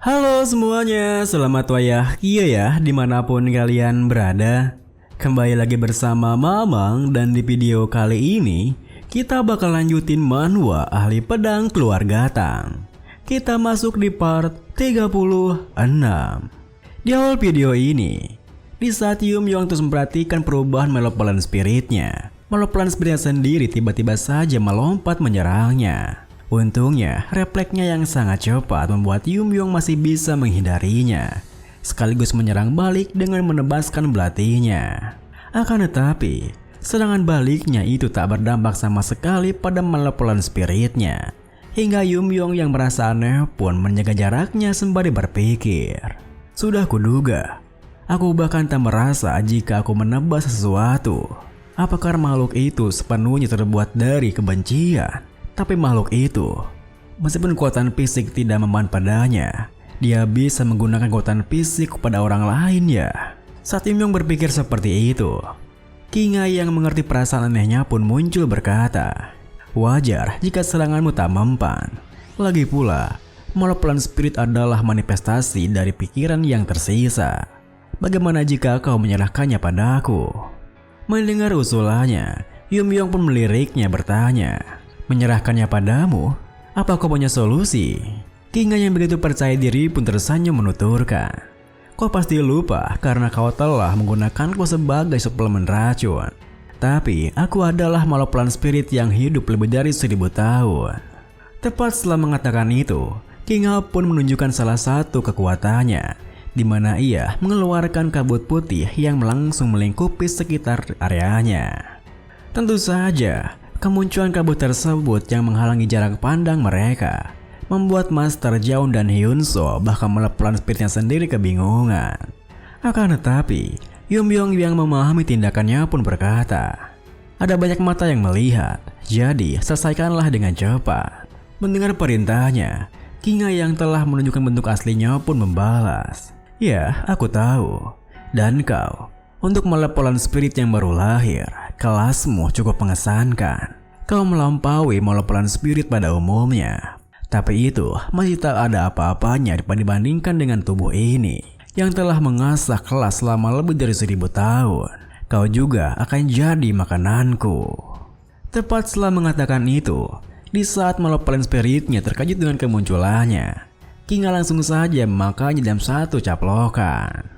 Halo semuanya, selamat wayah kia ya dimanapun kalian berada. Kembali lagi bersama Mamang dan di video kali ini kita bakal lanjutin manhwa Ahli Pedang Keluarga Tang. Kita masuk di part 36. Di awal video ini, di saat Yumyong terus memperhatikan perubahan malevolent spiritnya, malevolent spiritnya sendiri tiba-tiba saja melompat menyerangnya. Untungnya, refleksnya yang sangat cepat membuat Yumyong masih bisa menghindarinya, sekaligus menyerang balik dengan menebaskan belatinya. Akan tetapi, serangan baliknya itu tak berdampak sama sekali pada malevolent spiritnya, hingga Yumyong yang merasa aneh pun menjaga jaraknya sembari berpikir. Sudah kuduga, aku bahkan tak merasa jika aku menebas sesuatu. Apakah makhluk itu sepenuhnya terbuat dari kebencian? Tapi makhluk itu, meskipun kekuatan fisik tidak mempan padanya, dia bisa menggunakan kekuatan fisik kepada orang lain ya. Saat Yumyong berpikir seperti itu, Kinga yang mengerti perasaan anehnya pun muncul berkata, wajar jika seranganmu tak mempan. Lagi pula, malevolent spirit adalah manifestasi dari pikiran yang tersisa. Bagaimana jika kau menyerahkannya padaku? Mendengar usulannya, Yumyong pun meliriknya bertanya, menyerahkannya padamu? Apa kau punya solusi? Kinga yang begitu percaya diri pun tersenyum menuturkan, kau pasti lupa karena kau telah menggunakanku sebagai suplemen racun. Tapi aku adalah malevolent spirit yang hidup lebih dari 1000 tahun. Tepat setelah mengatakan itu, Kinga pun menunjukkan salah satu kekuatannya, di mana ia mengeluarkan kabut putih yang langsung melingkupi sekitar areanya. Tentu saja, kemunculan kabut tersebut yang menghalangi jarak pandang mereka membuat Master Jaun dan Hyunso bahkan malevolent spiritnya sendiri kebingungan. Akan tetapi, Yumyong yang memahami tindakannya pun berkata, ada banyak mata yang melihat, jadi selesaikanlah dengan cepat. Mendengar perintahnya, Kinga yang telah menunjukkan bentuk aslinya pun membalas, ya aku tahu. Dan kau, untuk malevolent spirit yang baru lahir, kelasmu cukup mengesankan. Kau melampaui malevolent spirit pada umumnya. Tapi itu masih tak ada apa-apanya dibandingkan dengan tubuh ini yang telah mengasah kelas selama lebih dari 1000 tahun. Kau juga akan jadi makananku. Tepat setelah mengatakan itu, di saat malevolent spiritnya terkejut dengan kemunculannya, Kinga langsung saja memakannya dalam satu caplokan.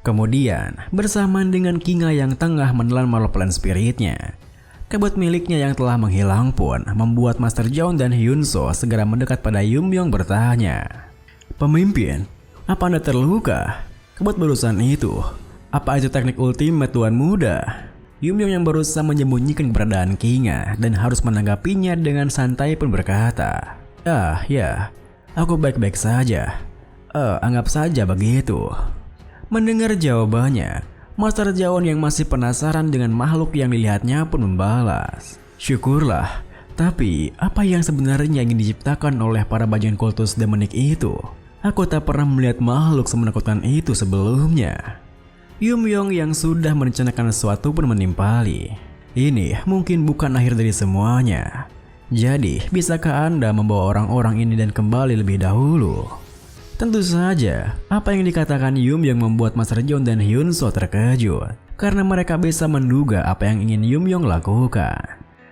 Kemudian, bersamaan dengan Kinga yang tengah menelan malevolent spiritnya, kabut miliknya yang telah menghilang pun membuat Master Jaun dan Hyunso segera mendekat pada Yumyong bertanya, pemimpin, apa Anda terluka? Kabut barusan itu, apa itu teknik ultimate Tuan Muda? Yumyong yang berusaha menyembunyikan keberadaan Kinga dan harus menanggapinya dengan santai pun berkata, ya, aku baik-baik saja. Anggap saja begitu. Mendengar jawabannya, Master Jaun yang masih penasaran dengan makhluk yang dilihatnya pun membalas, syukurlah, tapi apa yang sebenarnya ingin diciptakan oleh para bajingan kultus demonik itu? Aku tak pernah melihat makhluk semenakutkan itu sebelumnya. Yumyong yang sudah merencanakan sesuatu pun menimpali. Ini mungkin bukan akhir dari semuanya. Jadi, bisakah Anda membawa orang-orang ini dan kembali lebih dahulu? Tentu saja, apa yang dikatakan Yumyong membuat Master Jaun dan Hyunso terkejut, karena mereka bisa menduga apa yang ingin Yumyong lakukan.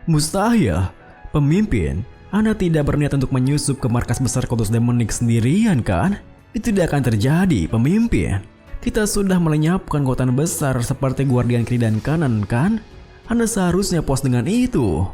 Mustahil, pemimpin, Anda tidak berniat untuk menyusup ke markas besar kultus demonik sendirian kan? Itu tidak akan terjadi, pemimpin. Kita sudah melenyapkan kekuatan besar seperti Guardian kiri dan kanan kan? Anda seharusnya puas dengan itu.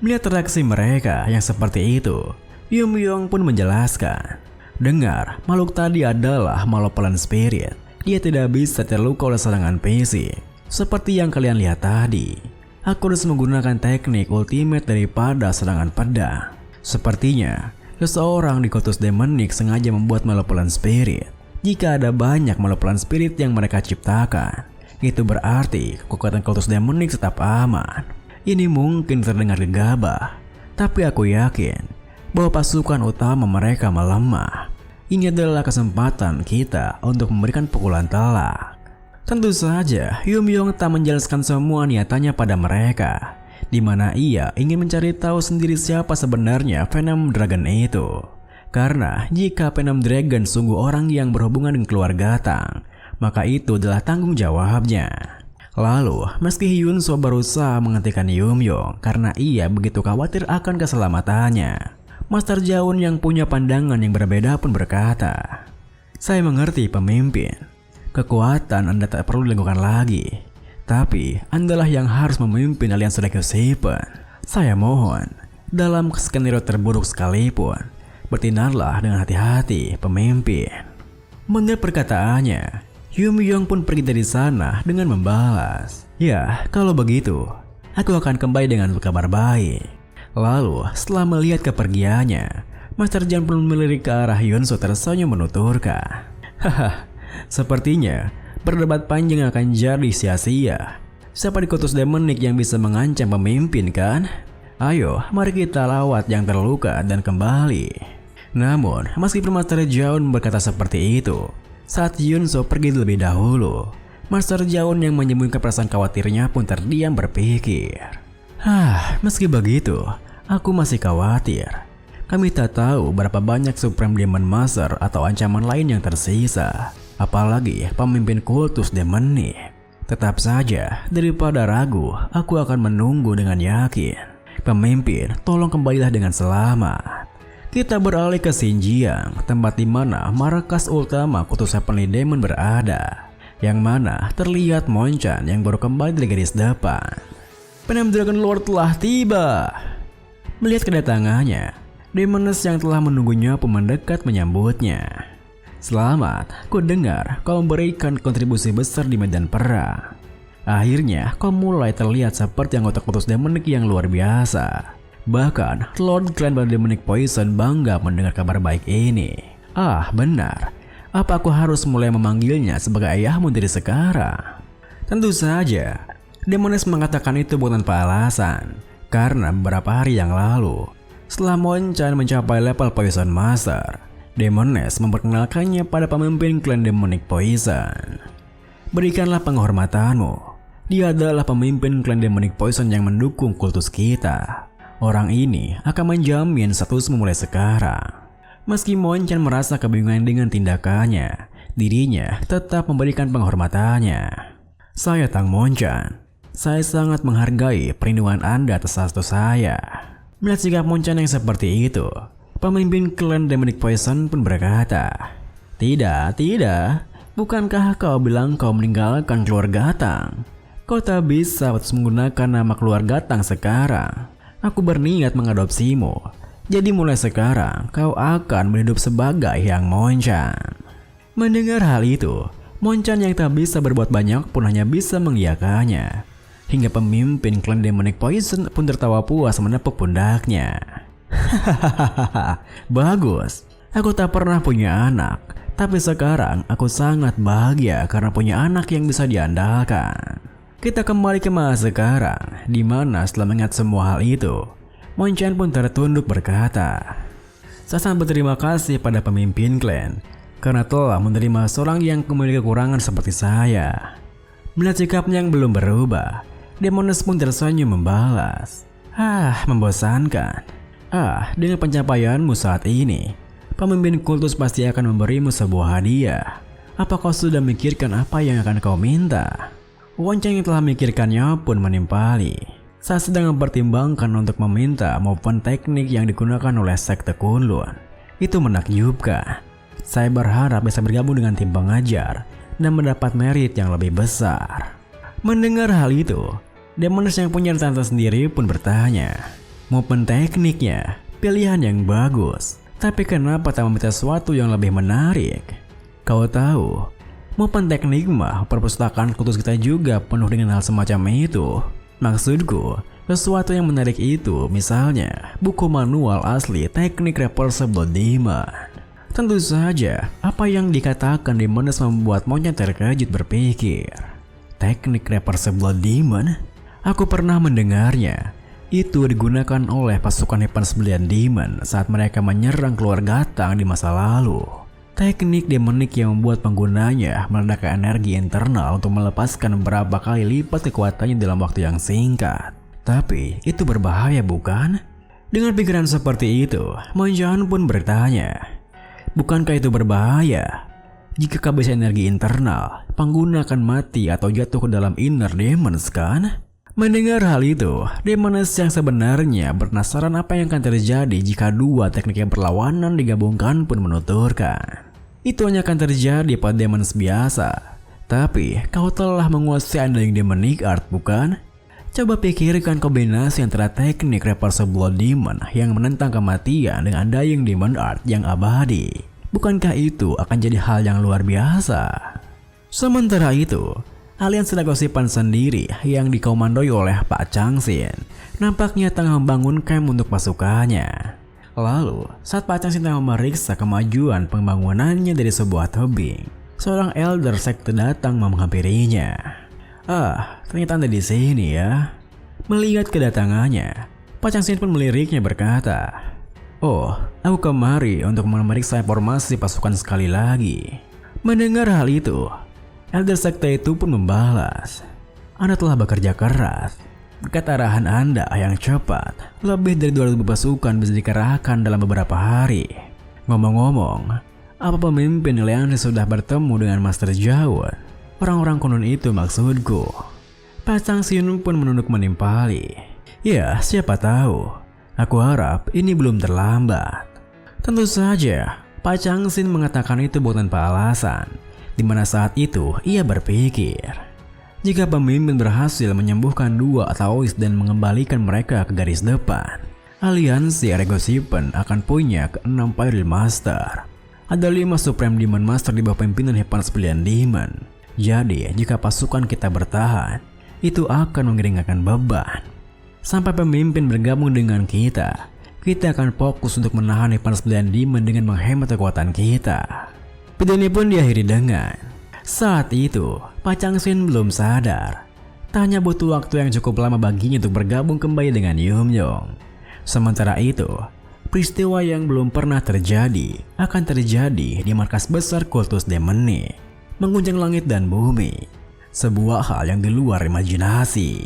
Melihat reaksi mereka yang seperti itu, Yumyong pun menjelaskan, dengar, makhluk tadi adalah malevolent spirit. Dia tidak bisa terluka oleh serangan fisik seperti yang kalian lihat tadi. Aku harus menggunakan teknik ultimate daripada serangan pedang. Sepertinya, seseorang di kultus demonik sengaja membuat malevolent spirit. Jika ada banyak malevolent spirit yang mereka ciptakan, itu berarti kekuatan kultus demonik tetap aman. Ini mungkin terdengar gegabah, tapi aku yakin bahwa pasukan utama mereka melemah. Ini adalah kesempatan kita untuk memberikan pukulan telak. Tentu saja, Yumyong tak menjelaskan semua niatannya pada mereka, di mana ia ingin mencari tahu sendiri siapa sebenarnya Venom Dragon itu. Karena jika P6 Dragon sungguh orang yang berhubungan dengan keluarga Tang, maka itu adalah tanggung jawabnya. Lalu, meski Hyunso berusaha menghentikan Yumyong karena ia begitu khawatir akan keselamatannya, Master Jaun yang punya pandangan yang berbeda pun berkata, "Saya mengerti pemimpin. Kekuatan Anda tak perlu dilakukan lagi. Tapi, Andalah yang harus memimpin Aliansi Dragon Seven. Saya mohon, dalam skenario terburuk sekalipun, bertindaklah dengan hati-hati, pemimpin." Mendengar perkataannya, Yumyong pun pergi dari sana dengan membalas, "Ya, kalau begitu, aku akan kembali dengan kabar baik." Lalu, setelah melihat kepergiannya, Master Jan pun melirik ke arah Hyunso tersenyum menuturkan, "Haha, sepertinya berdebat panjang akan jadi sia-sia. Siapa di Kultus Demonik yang bisa mengancam pemimpin kan? Ayo, mari kita lawat yang terluka dan kembali." Namun, meskipun Master Jaun berkata seperti itu, saat Hyunso pergi lebih dahulu, Master Jaun yang menyembunyikan perasaan khawatirnya pun terdiam berpikir, meski begitu, aku masih khawatir. Kami tak tahu berapa banyak Supreme Demon Master atau ancaman lain yang tersisa, apalagi pemimpin Kultus Demonik. Tetap saja, daripada ragu, aku akan menunggu dengan yakin. Pemimpin, tolong kembalilah dengan selamat. Kita beralih ke Xinjiang, tempat di mana markas utama Kultus Heavenly Demon berada, yang mana terlihat Monchan yang baru kembali dari garis depan. P6 Dragon Lord telah tiba. Melihat kedatangannya, Demoness yang telah menunggunya pun mendekat menyambutnya. "Selamat, ku dengar kau memberikan kontribusi besar di medan perang. Akhirnya kau mulai terlihat seperti anggota Kultus Demonik yang luar biasa. Bahkan Lord Clan Demonic Poison bangga mendengar kabar baik ini." Benar. Apa aku harus mulai memanggilnya sebagai ayahmu dari sekarang?" Tentu saja. Demoness mengatakan itu bukan tanpa alasan, karena beberapa hari yang lalu, setelah Monchan mencapai level Poison Master, Demoness memperkenalkannya pada pemimpin klan Demonic Poison. "Berikanlah penghormatanmu. Dia adalah pemimpin klan Demonic Poison yang mendukung kultus kita. Orang ini akan menjamin statusmu mulai sekarang." Meski Monchan merasa kebingungan dengan tindakannya, dirinya tetap memberikan penghormatannya. "Saya Tang Monchan. Saya sangat menghargai perlindungan Anda atas status saya." Melihat sikap Monchan yang seperti itu, pemimpin klan Demonic Poison pun berkata, Tidak. Bukankah kau bilang kau meninggalkan keluarga Tang? Kau tak bisa terus menggunakan nama keluarga Tang sekarang. Aku berniat mengadopsimu. Jadi mulai sekarang kau akan hidup sebagai Yang Monchan." Mendengar hal itu, Monchan yang tak bisa berbuat banyak pun hanya bisa mengiyakannya. Hingga pemimpin klan Demonic Poison pun tertawa puas menepuk pundaknya. "Hahaha, bagus. Aku tak pernah punya anak, tapi sekarang aku sangat bahagia karena punya anak yang bisa diandalkan." Kita kembali ke masa sekarang, di mana setelah mengingat semua hal itu, Monchan pun tertunduk berkata, "Saya sangat berterima kasih pada pemimpin klan karena telah menerima seorang yang memiliki kekurangan seperti saya." Melihat sikapnya yang belum berubah, Demoness pun tersenyum membalas, membosankan. Dengan pencapaianmu saat ini, pemimpin kultus pasti akan memberimu sebuah hadiah. Apa kau sudah memikirkan apa yang akan kau minta?" Monchan yang telah memikirkannya pun menimpali. Saya sedang mempertimbangkan untuk meminta maupun teknik yang digunakan oleh sekte Kunlun. Itu menakjubkan. Saya berharap bisa bergabung dengan tim pengajar dan mendapat merit yang lebih besar. Mendengar hal itu, Demoness yang punya tante sendiri pun bertanya, "Maupun tekniknya, pilihan yang bagus. Tapi kenapa tak meminta sesuatu yang lebih menarik? Kau tahu, maupun teknik mah perpustakaan kultus kita juga penuh dengan hal semacam itu. Maksudku, sesuatu yang menarik itu misalnya buku manual asli teknik Reversible Demon." Tentu saja, apa yang dikatakan Demoness membuat Monchan terkejut berpikir, "Teknik Reversible Demon? Aku pernah mendengarnya. Itu digunakan oleh pasukan Heaven 9 Demon saat mereka menyerang keluarga Tang di masa lalu. Teknik demonik yang membuat penggunanya meledakkan energi internal untuk melepaskan berapa kali lipat kekuatannya dalam waktu yang singkat. Tapi itu berbahaya bukan? Dengan pikiran seperti itu, Monjan pun bertanya, bukankah itu berbahaya? Jika kehabisan energi internal, pengguna akan mati atau jatuh ke dalam inner demons kan? Mendengar hal itu, Demoness yang sebenarnya penasaran apa yang akan terjadi jika dua teknik yang berlawanan digabungkan pun menuturkan. Itu hanya akan terjadi pada Demons biasa. Tapi, kau telah menguasai Undying Demonic Art bukan? Coba pikirkan kombinasi antara teknik Reversible Demon yang menentang kematian dengan Undying Demon Art yang abadi. Bukankah itu akan jadi hal yang luar biasa? Sementara itu, aliansi Gosipan sendiri yang dikomandoi oleh Pak Changxin nampaknya tengah membangun camp untuk pasukannya. Lalu, saat Pak Changxin tengah memeriksa kemajuan pembangunannya dari sebuah tebing, seorang elder sekte datang menghampirinya. Ternyata Anda di sini ya. Melihat kedatangannya, Pak Changxin pun meliriknya berkata, "Oh, aku kemari untuk memeriksa informasi pasukan sekali lagi." Mendengar hal itu, elder sekte itu pun membalas, "Anda telah bekerja keras. Berkat arahan Anda yang cepat, lebih dari 200 pasukan bisa dikerahkan dalam beberapa hari. Ngomong-ngomong, apa pemimpin aliansi sudah bertemu dengan Master Jawan? Orang-orang kuno itu maksudku." Pak Changxin pun menunduk menimpali. "Ya, siapa tahu. Aku harap ini belum terlambat." Tentu saja, Pak Changxin mengatakan itu bukan tanpa alasan, di mana saat itu ia berpikir, jika pemimpin berhasil menyembuhkan dua Ataois dan mengembalikan mereka ke garis depan, aliansi Gosipan akan punya ke-6 Pyre Master. Ada 5 Supreme Demon Master di bawah pimpinan Hypnos Brilliant Demon. Jadi, jika pasukan kita bertahan, itu akan mengeringankan beban. Sampai pemimpin bergabung dengan kita akan fokus untuk menahan Hypnos Brilliant Demon dengan menghemat kekuatan kita. Video ini pun diakhiri dengan, saat itu Pak Changxin belum sadar. Tanya butuh waktu yang cukup lama baginya untuk bergabung kembali dengan Yumyong. Sementara itu, peristiwa yang belum pernah terjadi akan terjadi di markas besar kultus Demonic, mengguncang langit dan bumi. Sebuah hal yang di luar imajinasi.